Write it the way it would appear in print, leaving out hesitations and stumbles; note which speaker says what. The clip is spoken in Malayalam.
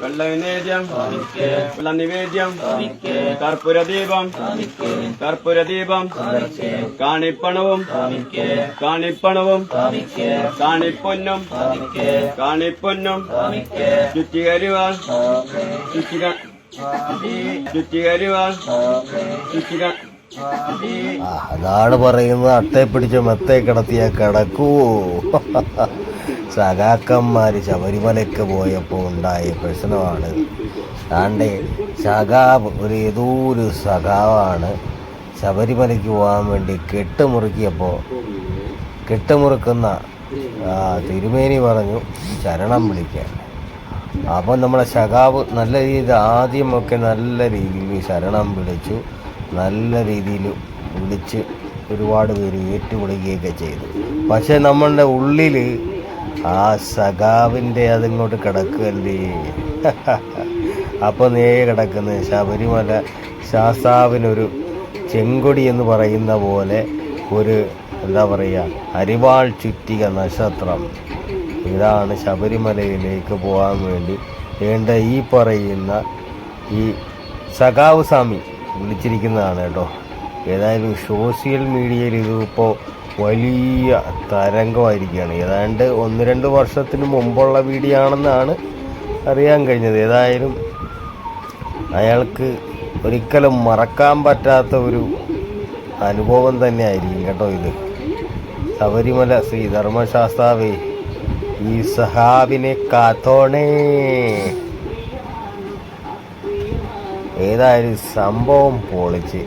Speaker 1: വെള്ളനിവേദ്യം വെള്ളനിവേദ്യം കർപ്പൂരദീപം കർപ്പൂരദീപം കാണിപ്പണവും കാണിപ്പണവും കാണിപ്പൊന്നും കാണിപ്പൊന്നും ചുറ്റികരിവാൻ ചുറ്റികരിവാൻ ചുറ്റിക.
Speaker 2: അതാണ് പറയുന്നത്, അട്ടയെ പിടിച്ച് മെത്തേ കിടത്തിയ കിടക്കുവോ. സഖാക്കന്മാർ ശബരിമലയ്ക്ക് പോയപ്പോൾ ഉണ്ടായ പ്രശ്നമാണ്. താണ്ടെ സഖാവ് ഏതോ ഒരു സഖാവാണ് ശബരിമലയ്ക്ക് പോകാൻ വേണ്ടി കെട്ടുമുറുക്കുന്ന തിരുമേനി പറഞ്ഞു ശരണം വിളിക്കാൻ. അപ്പം നമ്മളെ സഖാവ് നല്ല രീതിയിൽ ആദ്യമൊക്കെ നല്ല രീതിയിൽ ശരണം വിളിച്ചു, നല്ല രീതിയിൽ വിളിച്ച് ഒരുപാട് പേര് ഏറ്റുകൊടുക്കുകയൊക്കെ ചെയ്തു. പക്ഷെ നമ്മളുടെ ഉള്ളിൽ ആ സഖാവിൻ്റെ അതിങ്ങോട്ട് കിടക്കുകയല്ലേ. അപ്പോൾ കിടക്കുന്നത് ശബരിമല ശാസ്താവിനൊരു ചെങ്കൊടി എന്ന് പറയുന്ന പോലെ ഒരു എന്താ പറയുക, അരിവാൾ ചുറ്റിക നക്ഷത്രം. ഇതാണ് ശബരിമലയിലേക്ക് പോകാൻ വേണ്ടി വേണ്ട ഈ പറയുന്ന ഈ സഖാവ് സ്വാമി വിളിച്ചിരിക്കുന്നതാണ് കേട്ടോ. ഏതായാലും സോഷ്യൽ മീഡിയയിൽ ഇതിപ്പോൾ വലിയ തരംഗമായിരിക്കുകയാണ്. ഏതാണ്ട് 1-2 വർഷത്തിന് മുമ്പുള്ള വീഡിയോ ആണെന്നാണ് അറിയാൻ കഴിഞ്ഞത്. ഏതായാലും അയാൾക്ക് ഒരിക്കലും മറക്കാൻ പറ്റാത്ത ഒരു അനുഭവം തന്നെ ആയിരിക്കും കേട്ടോ ഇത്. ശബരിമല ശ്രീ ധർമ്മശാസ്താവേ ഈ സഹാബിനെ കാത്തോണേ. ഏതായാലും സംഭവം പൊളിച്ച്.